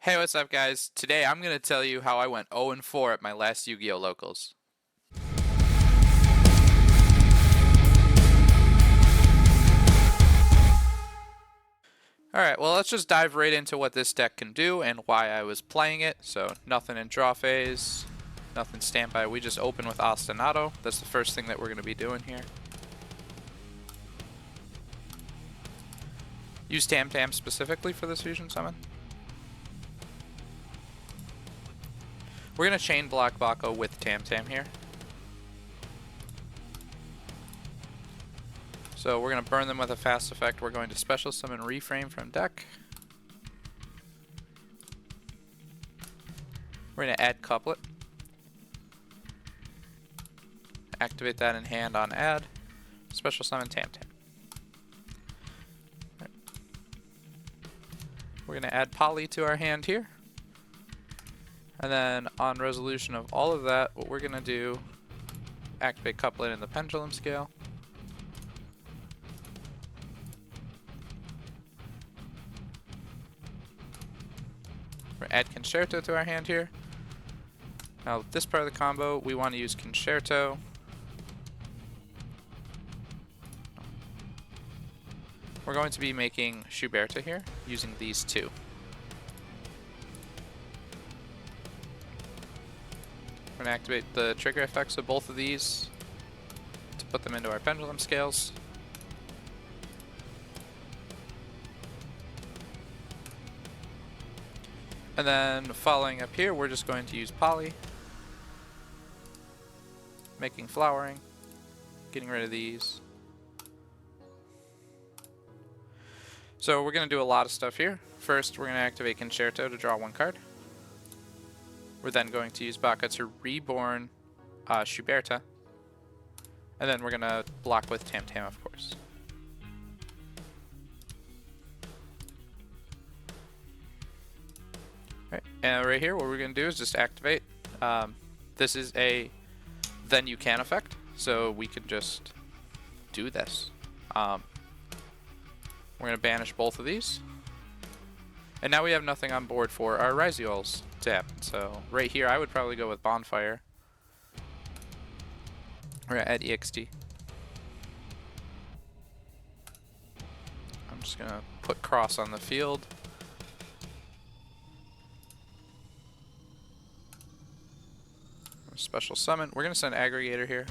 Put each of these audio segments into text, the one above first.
Hey, what's up, guys? Today I'm going to tell you how I went 0-4 at my last Yu-Gi-Oh! Locals. Alright, well, let's just dive right into what this deck can do and why I was playing it. So, nothing in draw phase, nothing standby. We just open with Ostinato. That's the first thing that we're going to be doing here. Use Tam Tam specifically for this fusion summon. We're going to chain block Bako with Tam Tam here. So we're going to burn them with a fast effect. We're going to special summon Reframe from deck. We're going to add Couplet. Activate that in hand on add. Special summon Tam Tam. Right. We're going to add Poly to our hand here. And then on resolution of all of that, what we're going to do, activate Couplet in the Pendulum Scale. We're going to add Concerto to our hand here. Now, this part of the combo, we want to use Concerto. We're going to be making Schuberta here, using these two. We're going to activate the trigger effects of both of these to put them into our pendulum scales. And then following up here, we're just going to use Poly, making flowering, getting rid of these. So we're going to do a lot of stuff here. First, we're going to activate Concerto to draw one card. We're then going to use Baka to reborn Schuberta. And then we're going to block with Tam Tam, of course. Right. And right here, what we're going to do is just activate. This is a then you can effect, so we can just do this. We're going to banish both of these. And now we have nothing on board for our Ryzeals to happen. So right here, I would probably go with Bonfire. We're going to add EXT. I'm just going to put Cross on the field. Special summon. We're going to send Aggregator here.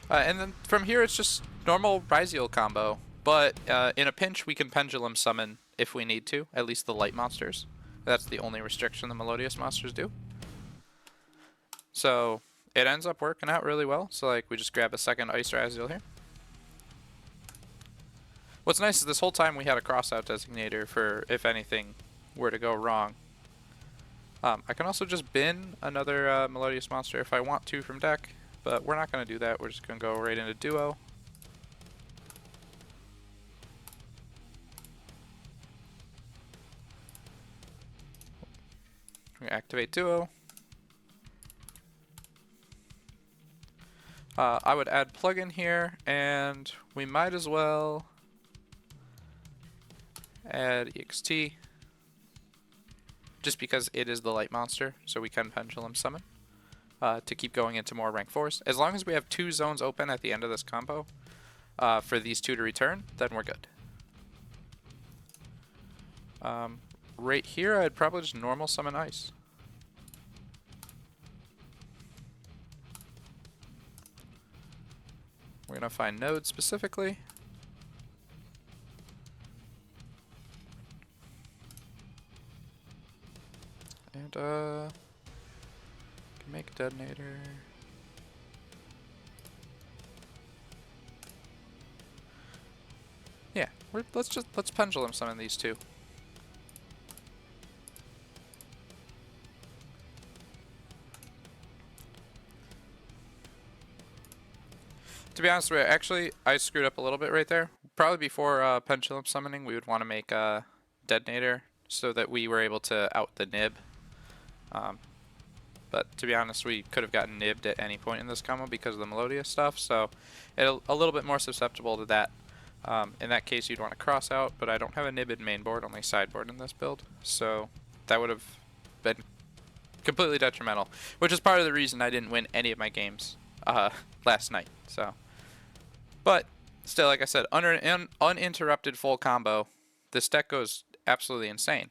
And then from here, it's just normal Ryzeal combo. But in a pinch, we can Pendulum summon if we need to, at least the light monsters. That's the only restriction the Melodious monsters do. So it ends up working out really well. So like we just grab a second Ice Ryzeal here. What's nice is this whole time we had a crossout designator for if anything were to go wrong. I can also just bin another Melodious monster if I want to from deck. But we're not going to do that. We're just going to go right into Duo. We activate Duo. I would add plugin here, and we might as well add EXT. Just because it is the light monster, so we can Pendulum summon. To keep going into more rank 4s. As long as we have 2 zones open at the end of this combo for these 2 to return, then we're good. Right here, I'd probably just normal summon Ice. We're going to find Node specifically. And make a detonator. Yeah, let's pendulum summon these 2. To be honest with you, actually, I screwed up a little bit right there. Probably before pendulum summoning, we would want to make a detonator so that we were able to out the nib. but to be honest, we could have gotten nibbed at any point in this combo because of the Melodious stuff, so it's a little bit more susceptible to that. In that case, you'd want to cross out, but I don't have a nib in main board, only sideboard in this build, so that would have been completely detrimental, which is part of the reason I didn't win any of my games last night. So, but still, like I said, under an uninterrupted full combo, this deck goes absolutely insane.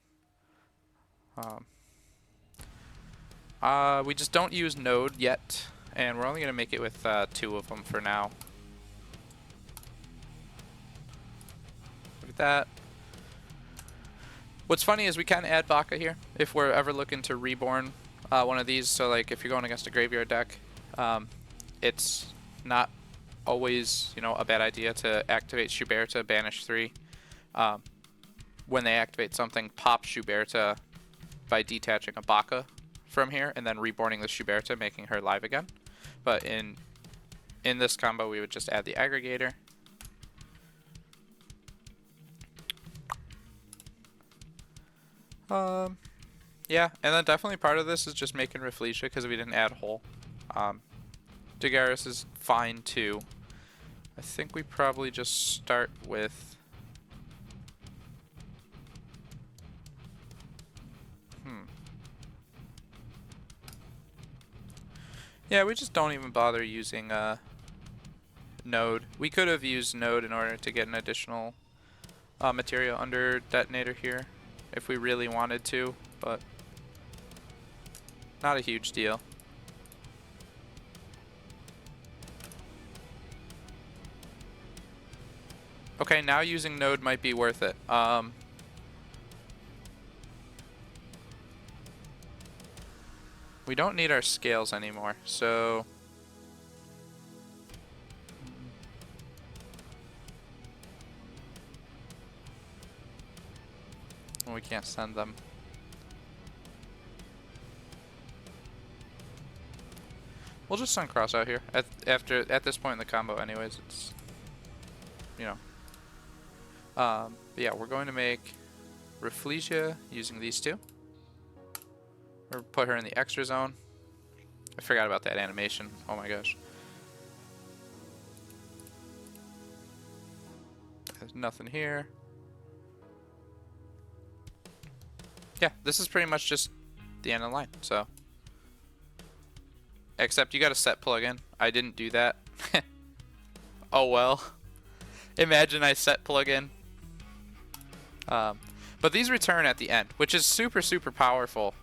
We just don't use Node yet, and we're only going to make it with 2 of them for now. Look at that. What's funny is we can add Baka here if we're ever looking to reborn one of these. So like if you're going against a graveyard deck, it's not always, you know, a bad idea to activate Shuberta, banish 3. When they activate something, pop Shuberta by detaching a Baka from here and then reborning the Shuberta, making her live again. But in this combo, we would just add the aggregator. Yeah, and then definitely part of this is just making Rafflesia because we didn't add Hole. Jagaris is fine too. I think we probably just start with... Yeah, we just don't even bother using Node. We could have used Node in order to get an additional material under Detonator here if we really wanted to, but not a huge deal. Okay, now using Node might be worth it. We don't need our scales anymore, so... We can't send them. We'll just send Cross out here. At this point in the combo anyways, it's... You know. But yeah, we're going to make Rafflesia using these 2. Or put her in the extra zone. I forgot about that animation. Oh my gosh. There's nothing here. Yeah, this is pretty much just the end of the line, so. Except you got a set plugin. I didn't do that. Oh well. Imagine I set plugin. But these return at the end, which is super, super powerful.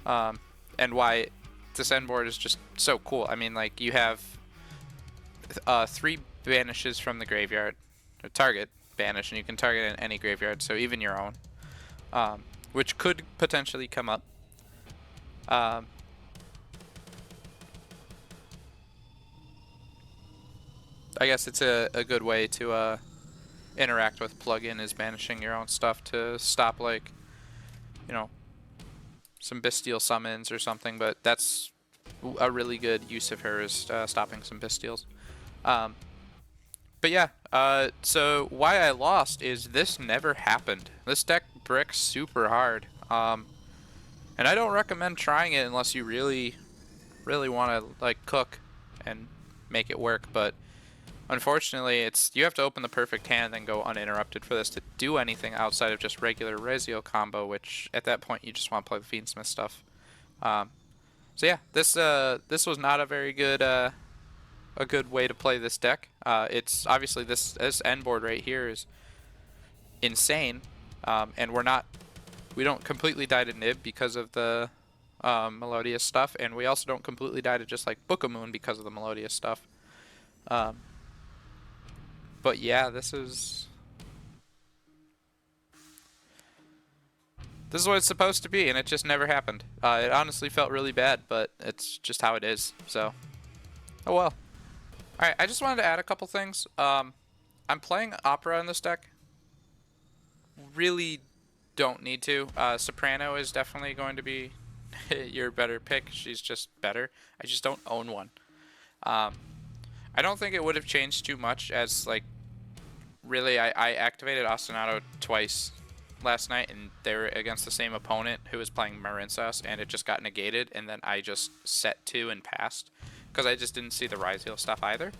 And why this end board is just so cool. I mean, like, you have 3 banishes from the graveyard, or target banish, and you can target in any graveyard, so even your own, which could potentially come up. I guess it's a good way to interact with plugin is banishing your own stuff to stop, like, you know, some Bestial summons or something, but that's a really good use of her, is stopping some Bestials. But yeah, so why I lost is this never happened. This deck bricks super hard, and I don't recommend trying it unless you really, really want to like cook and make it work. But unfortunately, you have to open the perfect hand and then go uninterrupted for this to do anything outside of just regular Ryzeal combo, which at that point you just want to play the Fiendsmith stuff. So yeah, this was not a very good a good way to play this deck. It's obviously this end board right here is insane, and we don't completely die to Nib because of the Melodious stuff, and we also don't completely die to just like Book of Moon because of the Melodious stuff. But yeah, this is what it's supposed to be, and it just never happened. It honestly felt really bad, but it's just how it is, so oh well. Alright, I just wanted to add a couple things. I'm playing Opera in this deck. Really don't need to. Soprano is definitely going to be your better pick. She's just better. I just don't own one. I don't think it would have changed too much, as like really I activated Ostinato twice last night, and they were against the same opponent who was playing Marinsas, and it just got negated, and then I just set 2 and passed because I just didn't see the Ryzeal stuff either.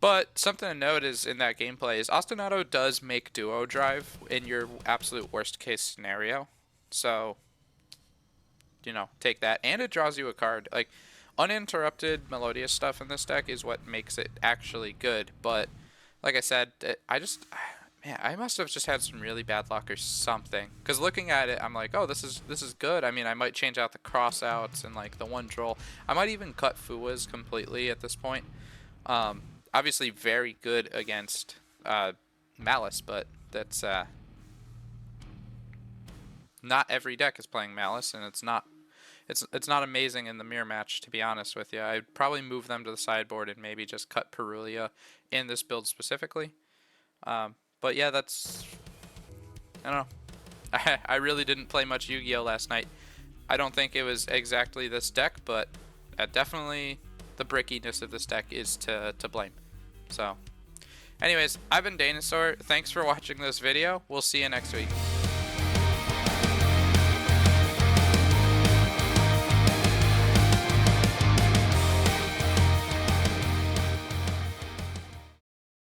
But something to note is in that gameplay is Ostinato does make duo drive in your absolute worst case scenario. So, you know, take that. And it draws you a card. Like, uninterrupted Melodious stuff in this deck is what makes it actually good. But, like I said, man, I must have just had some really bad luck or something. Because looking at it, I'm like, oh, this is good. I mean, I might change out the crossouts and, like, the one troll. I might even cut Fuas completely at this point. Obviously very good against Malice, but that's not every deck is playing Malice, and it's not amazing in the mirror match, to be honest with you. I'd probably move them to the sideboard and maybe just cut Perulia in this build specifically. But yeah, that's, I don't know. I really didn't play much Yu-Gi-Oh last night. I don't think it was exactly this deck, but definitely the brickiness of this deck is to blame. So, anyways, I've been Danosaur. Thanks for watching this video. We'll see you next week.